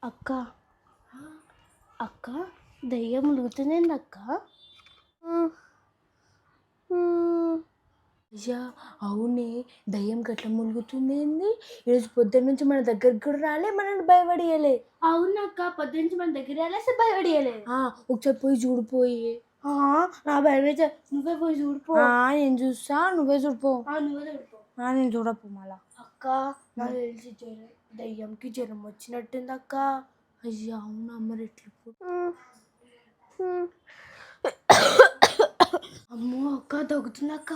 అక్క అక్క దయ్యం ములుగుతుందండి అక్క. అయ్యా అవునే, దయ్యం గట్ల ములుగుతుంది ఏంది? ఈరోజు పొద్దున్న నుంచి మన దగ్గరికి కూడా రాలే, మనల్ని భయపడియలే. అవునక్క, పొద్దున్న నుంచి మన దగ్గర రాలే, అసలు భయపడియలే. ఒకసారి పోయి చూడిపోయి. నా భయమైతే నువ్వే పోయి చూడిపో. నేను చూస్తా, నువ్వే చూడిపో. నేను చూడపో మళ్ళా. అక్క నాకు తెలిసి దయ్యంకి జ్వరం వచ్చినట్టుంది అక్క. అయ్యా అవునా, మరి ఎట్లు? అమ్మో అక్క, దగ్గుతుందక్క.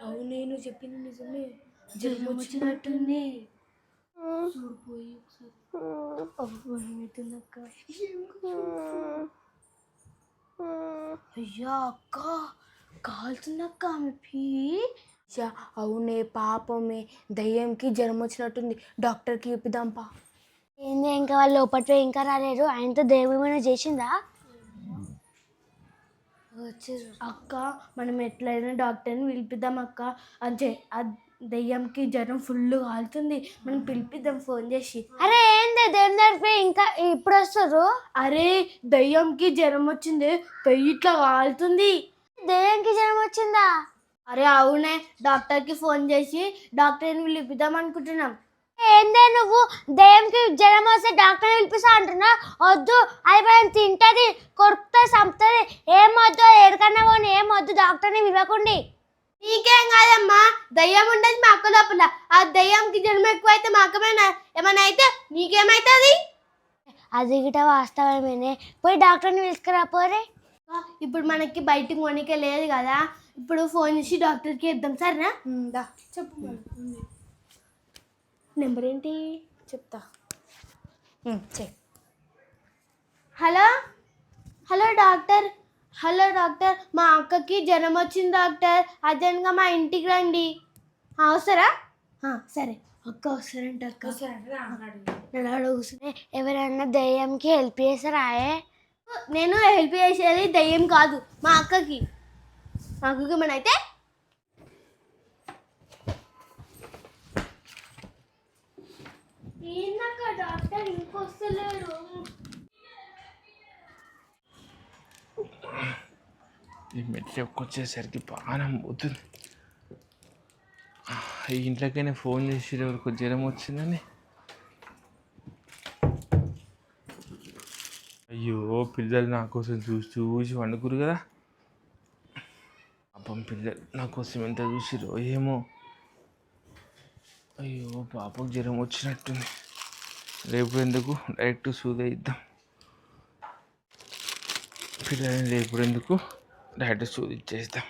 అవును, నేను చెప్పింది నిజమే, జ్వరం వచ్చినట్టుంది. చూడిపోయి ఒకసారి భయమవుతుందక్క. అయ్యా అక్క, కాలుతుందక్క ఆమె. అవునే పాపమే, దయ్యంకి జ్వరం వచ్చినట్టుంది, డాక్టర్కి చూపిద్దాంపా. ఏంది ఇంకా వాళ్ళు లోపల ఇంకా రాలేరు, ఆయనతో దయ్యం ఏమైనా చేసిందా? అక్క మనం ఎట్లయినా డాక్టర్ని పిలిపిద్దాం అక్క. అంతే, దయ్యంకి జ్వరం ఫుల్ కాలుతుంది, మనం పిలిపిద్దాం ఫోన్ చేసి. అరే ఏంది దయ్యం దగ్గరికి ఇంకా ఇప్పుడు వస్తారు? అరే దయ్యంకి జ్వరం వచ్చింది, పెయ్యి ఇట్లా కాలుతుంది. దయ్యంకి జ్వరం వచ్చిందా? అరే అవునే, డాక్టర్కి ఫోన్ చేసి డాక్టర్ని పిలిపిద్దాం అనుకుంటున్నాం. ఏందే నువ్వు దయ్యంకి జ్వరం వస్తే డాక్టర్ని పిలిపిస్తా అంటున్నా? వద్దు, అది తింటది, కొడుకుతో చంపుతుంది. ఏమొద్దు, ఎక్కడికన్నా పోనీ, ఏమొద్దు, డాక్టర్ని పిలవకండి. నీకేం కాదమ్మా, దయ్యం ఉండదు మా అక్క లోపల. ఆ దయ్యంకి జ్వరం ఎక్కువైతే మా అక్కమైనా ఏమైనా అయితే నీకేమైతుంది? అది గిట వాస్తవమేనే, పోయి డాక్టర్ని పిలుచుకురా పోరే. ఇప్పుడు మనకి బయటికి కొనికే లేదు కదా, ఇప్పుడు ఫోన్ చేసి డాక్టర్కి ఇద్దాం. సరేనా? చెప్పు. నెంబర్ ఏంటి చెప్తా. హలో హలో డాక్టర్, మా అక్కకి జ్వరం వచ్చింది డాక్టర్, అర్జెంట్గా మా ఇంటికి రండి. అవసరా? సరే అక్క వస్తారంట. అక్క ఎవరన్నా దయ్యంకి హెల్ప్ చేస్తారా? నేను హెల్ప్ చేసేది దయ్యం కాదు, మా అక్కకి. మన అయితే ఏందక్క డాక్టర్ ఇంకొస్తలేరు? ఈ మెట్లు ఎక్కొచ్చేసరికి బాగా పోతుంది. ఈ ఇంట్లోకైనా ఫోన్ చేసి ఎవరికి జ్వరం వచ్చిందని. అయ్యో పిల్లలు నా కోసం చూసి వండుకురు కదా. పాపం పిల్లలు నా కోసం ఎంత చూసిరో ఏమో. అయ్యో పాపకు జ్వరం వచ్చినట్టుంది. రేపు ఎందుకు, డైరెక్ట్ సూది ఇద్దాం. పిల్లలని రేపు ఎందుకు, డైరెక్ట్ సూది ఇచ్చేద్దాం.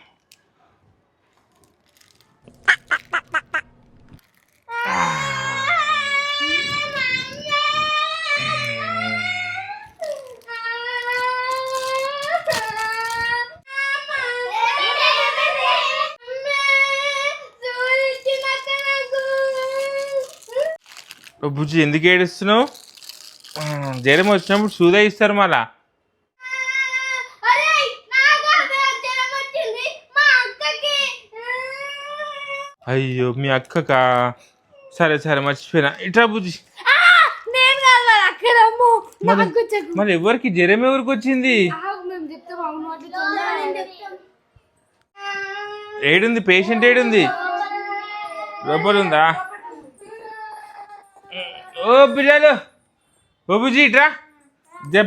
బుజ్జి ఎందుకు ఏడుస్తున్నావు? జ్వరం వచ్చినప్పుడు సూదా ఇస్తారు మళ్ళా. అయ్యో మీ అక్కకా? సరే మర్చిపోయినా. ఇట్లా బుజ్జి, మరి ఎవరికి జ్వరం ఎవరికి వచ్చింది? ఏడుంది పేషెంట్? ఏడుంది? లోపల ఉందా? ఓ పిల్లలు, ఓ బుజ్జి ఇట్రా,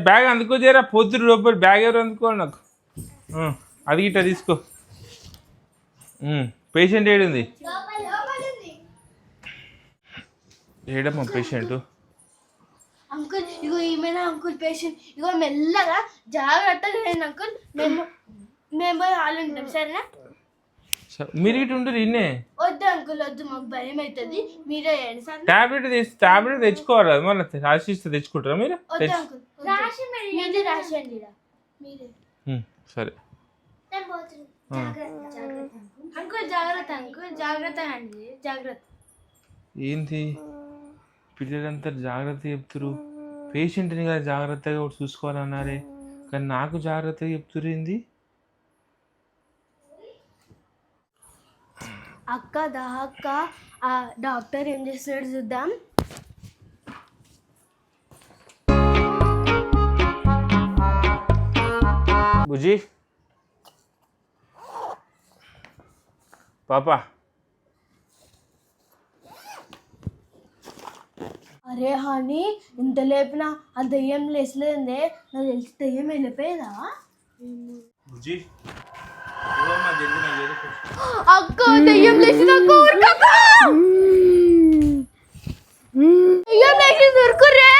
బ్యాగ్ అందుకో చేరా. పొద్దురు లోపల బ్యాగ్ ఎవరు అందుకోవాలి నాకు. అది ఇట్లా తీసుకో. పేషెంట్ ఏడుంది? ఏడమ్మా పేషెంట్? అంకుల్ ఇగో ఏమైనా అంకుల్ పేషెంట్, ఇగో మెల్లగా జాగ్రత్తగా రండి అంకుల్, మేము పోయి హాల్ ఉంటాం. సరేనా? మీరు ఇటు ఉండరు ఇన్నే. వద్దు అంకుల్ వద్దు, మాకు భయం అవుతుంది, మీరే టాబ్లెట్ తెచ్చుకోవాలి. మళ్ళీ రాసిస్తే తెచ్చుకుంటారా మీరు? రాసేయండి మీరే. సరే అంకుల్ జాగ్రత్త, అంకుల్ జాగ్రత్త అండి, జాగ్రత్త. ఏంటి పిల్లలంతా జాగ్రత్త చెప్తురు? పేషెంట్ని కదా జాగ్రత్తగా చూసుకోవాలన్నారే, కానీ నాకు జాగ్రత్తగా చెప్తురు ఏంది? అక్క అక్క, ఆ డాక్టర్ ఏం చేస్తున్నాడు చూద్దాం. బుజ్జి పాపా అరే హాని ఇంత లేపినా ఆ దయ్యం లేసలేదే, నాకు తెలిసి దయ్యం వెళ్ళిపోయేదా? బుజ్జి అక్క దయ్యం లేచింది అక్క, ఉరకక్క! దయ్యం లేచింది, ఉరుకురే!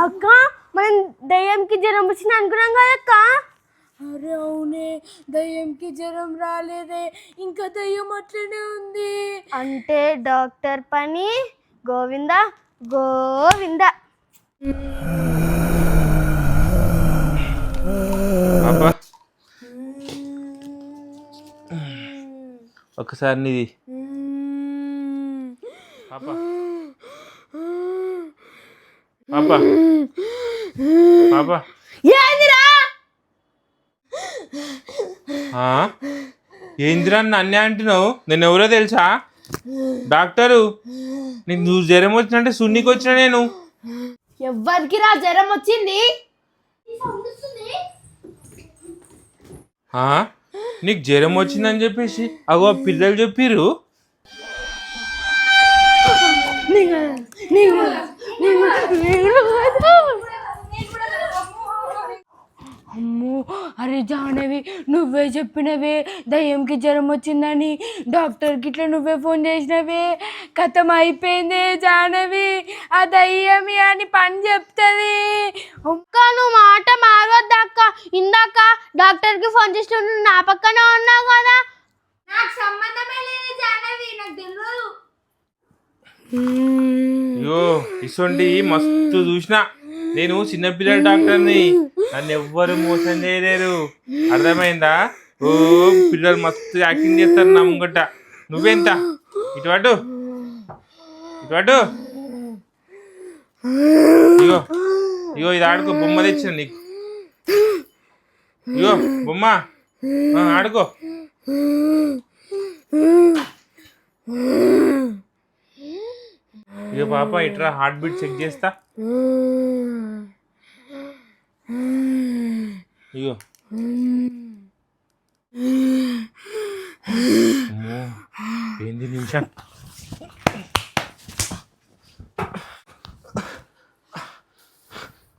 అక్క మనం దయ్యంకి జ్వరం వచ్చింది అనుకున్నాం కదక్క. అరే అవునే, దయ్యంకి జ్వరం రాలేదే, ఇంకా దయ్యం అట్లనే ఉంది. అంటే డాక్టర్ పని గోవింద గోవింద. ఒకసారి నీది పాపా పాపా పాపా ఏందిరా నన్నే అంటున్నావు? నేను ఎవరో తెలుసా? డాక్టరు. నీకు నువ్వు జ్వరం వచ్చినంటే సున్నికి వచ్చిన నేను. ఎవ్వరికి రా జ్వరం వచ్చింది? నీకు జ్వరం వచ్చిందని చెప్పేసి అగో పిల్లలు చెప్పిర్రు. అమ్మో, అరే జాహ్నవి నువ్వే చెప్పినవే దయ్యంకి జ్వరం వచ్చిందని, డాక్టర్కి ఇట్లా నువ్వే ఫోన్ చేసినవే. కథం అయిపోయింది జాహ్నవి, ఆ దయ్యమి అని పని చెప్తుంది. అక్క నువ్వు మాట మారొద్దక్క. ఇందాక డాక్టర్కి ఫోన్ చేసి నా పక్కన ఉన్నావు కదా. నాకు సంబంధమే లేదు జాహ్నవి, నాకు తెలియదు. అయ్యో ఇసొంటి మస్తు చూసినా. నేను చిన్నపిల్లల డాక్టర్ని, నన్ను ఎవ్వరు మోసం చేయలేరు. అర్థమైందా? ఓ పిల్లలు మస్తు యాక్టింగ్ చేస్తారు నా ముంగట. నువ్వెంత ఇటువాటు ఇటువాటు. ఇగో ఇగో ఇది ఆడుకో, బొమ్మ తెచ్చిన నీకు. ఇగో బొమ్మ ఆడుకో. ఇగో పాప ఇట్రా, హార్ట్ బీట్ చెక్ చేస్తా. ఇగో 8 నిమిషాలు.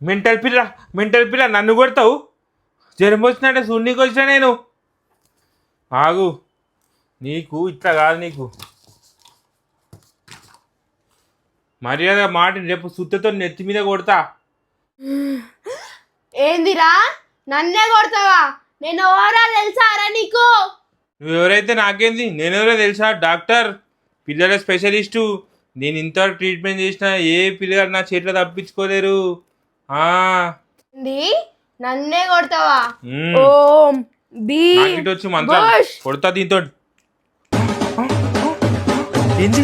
మెంటల్ పిల్ల నన్ను కొడతావు? జ్వరం వచ్చినట్టే సున్నీకి వచ్చినా నేను. ఆగు, నీకు ఇట్లా కాదు. నీకు మర్యాద మాట రేపు సుత్తతో నెత్తి మీద కొడతా. ఏందిరా నన్నే కొడతావా? నేను ఎవరా తెలుసారా నీకు? నువ్వెవరైతే నాకేంది, నేనెవరో తెలుసా? డాక్టర్, పిల్లల స్పెషలిస్టు. నేను ఇంతవరకు ట్రీట్మెంట్ చేసిన ఏ పిల్లలు నా చేతిలో తప్పించుకోలేరు. నన్నే కొడతావా? ఓం బి నాకిటి వచ్చి మంత్రం కొడతా దీంతో. ఏంది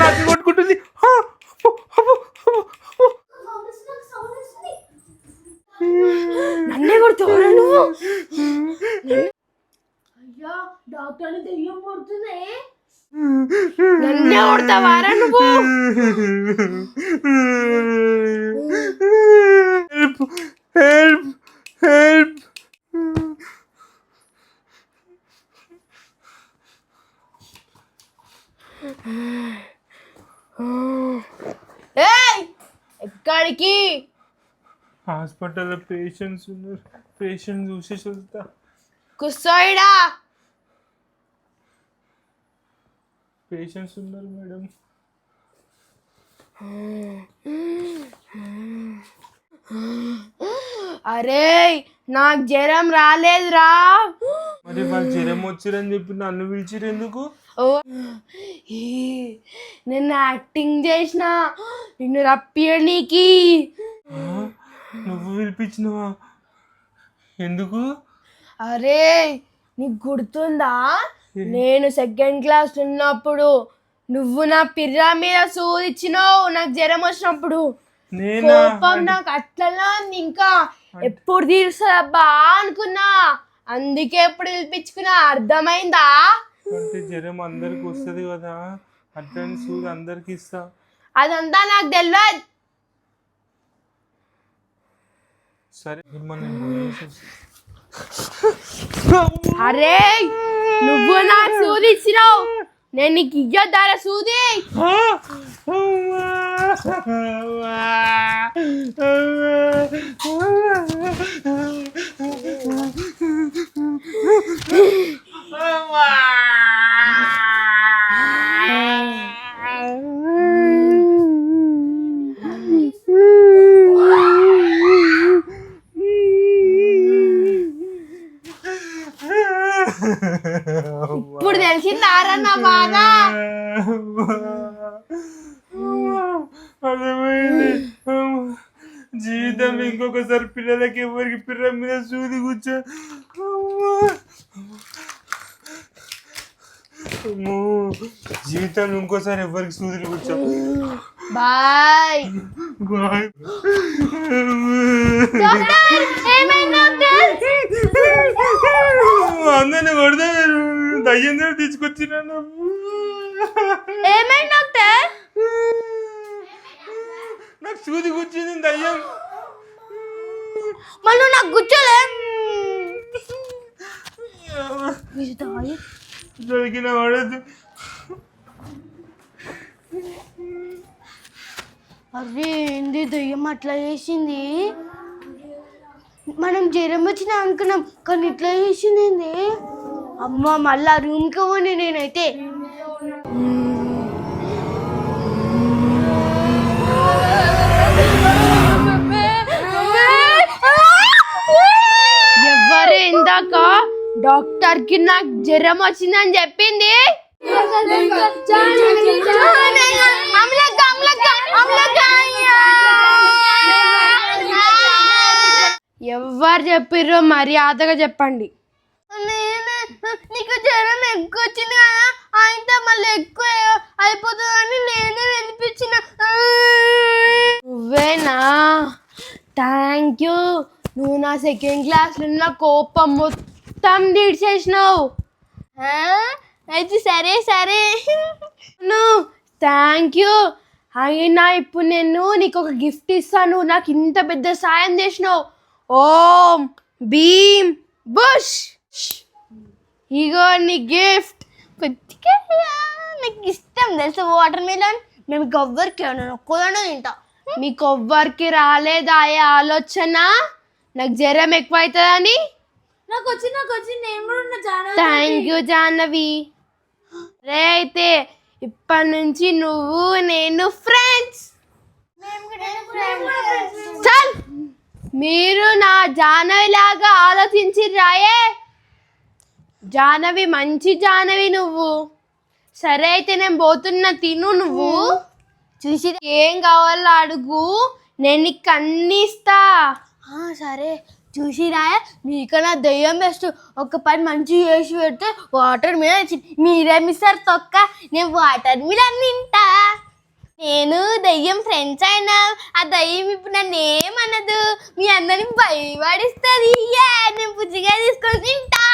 నాకు కొట్టుకుంటుంది? నన్నే కొడతావా నువ్వు? అయ్యా డాక్టర్ దెయ్యం కొడుతుంది. నన్నే కొడతావారా నువ్వు? Help help. ఎక్కడికి? హాస్పిటల్లో పేషెంట్స్ ఉన్నారు, పేషెంట్ చూసేసి వస్తా. కుస్సోయిడా పేషెంట్స్ ఉన్నారు మేడం. అరే నాకు జ్వరం రాలేదురా. మరి వాళ్ళు జ్వరం వచ్చిరని చెప్పి నన్ను పిలిచిరు ఎందుకు? నేను యాక్టింగ్ చేసిన నిన్ను రప్పియనీకి. నువ్వు పిలిపించినవా? ఎందుకు? అరే నీకు గుర్తుందా, నేను 2nd క్లాస్ ఉన్నప్పుడు నువ్వు నా పిర్రా మీద సూదిచ్చినావు నాకు జ్వరం వచ్చినప్పుడు. కోపం నాకు అట్లా ఉంది. ఇంకా ఎప్పుడు తీరుస్తుందబ్బా అనుకున్నా, అందుకే ఎప్పుడు పిలిపించుకున్నా. అర్థమైందా? అంటే జ్వరం అందరికి వస్తుంది కదా, అట్లని సూది అందరికి ఇస్తా. అదంతా నాకు తెలియదు. సరే అరే నువ్వు నాకు సూది ఇచ్చినావు, నేను నీకు ఇయ్యొద్దారా సూది? ఇప్పుడు తెలిసిందారా నా బాధ? అర్థమైంది. జీవితం ఇంకొకసారి పిల్లలకి ఎవరికి పిల్ల మీద సూది కూర్చో. జీవితంలో ఇంకోసారి ఎవరికి సూదులు కూర్చో. బాయ్. బాయ్. అందరిని కొడతా దయ్యం దగ్గర తీసుకొచ్చినాను. ఏమైంది డాక్టర్? నాకు సూది కూర్చింది దయ్యం. మళ్ళీ నాకు కూర్చోలే. దొరికిన వాడద్దు. అరే ఏంది దయ్యం అట్లా చేసింది? మనం జ్వరం వచ్చినా అనుకున్నాం కానీ ఇట్లా చేసింది ఏంది? అమ్మ మళ్ళా రూమ్కి పోనీ నేనైతే. ఎవరు ఇందాక డాక్టర్కి నాకు జ్వరం వచ్చిందని చెప్పింది? ఎవరు చెప్పిర్రో మర్యాదగా చెప్పండి. నీకు జ్వరం ఎక్కువ వచ్చింది కదా, అయితే మళ్ళీ ఎక్కువ అయిపోతుందని నేనే వినిపించిన. నువ్వేనా? Thank you. నువ్వు నా సెకండ్ క్లాస్లో ఉన్న కోపం మొత్తం తీర్చేసినావు. అయితే సరే సరే నువ్వు థ్యాంక్ యూ. అయినా ఇప్పుడు నేను నీకు ఒక గిఫ్ట్ ఇస్తాను. నాకు ఇంత పెద్ద సాయం చేసినావు. ఓం భీమ్ బుష్. ఇగో నీ గిఫ్ట్. నాకు ఇష్టం తెలుసు వాటర్ మిలన్. మేము ఎవ్వరికి ఒక్కదానే తింటా. మీకు ఎవ్వరికి రాలేదా ఆలోచన నాకు జ్వరం ఎక్కువ అవుతుందని? నాకు వచ్చి నేను కూడా ఉన్న జానవి. Thank you Jahnavi. రే అయితే ఇప్పటి నుంచి నువ్వు నేను ఫ్రెండ్స్. చల్ మీరు నా జాహ్నవి లాగా ఆలోచించి రాయే. జాహ్నవి మంచి జాహ్నవి నువ్వు. సరే అయితే నేను పోతున్నా, తిను. నువ్వు చూసి ఏం కావాలో అడుగు, నేను నీకు అన్ని ఇస్తా. సరే చూసి రాయ. మీకన్నా దయ్యం బెస్ట్. ఒక పని మంచిగా చేసి పెడితే వాటర్ మీద మీరేమిస్తారు తొక్క. నేను వాటర్ మీద తింటా. నేను దయ్యం ఫ్రెండ్స్ అయినా ఆ దయ్యం ఇప్పుడు నన్ను ఏమనదు. మీ అందరిని భయపడిస్తుంది. నేను పుచ్చిగా తీసుకొని తింటా.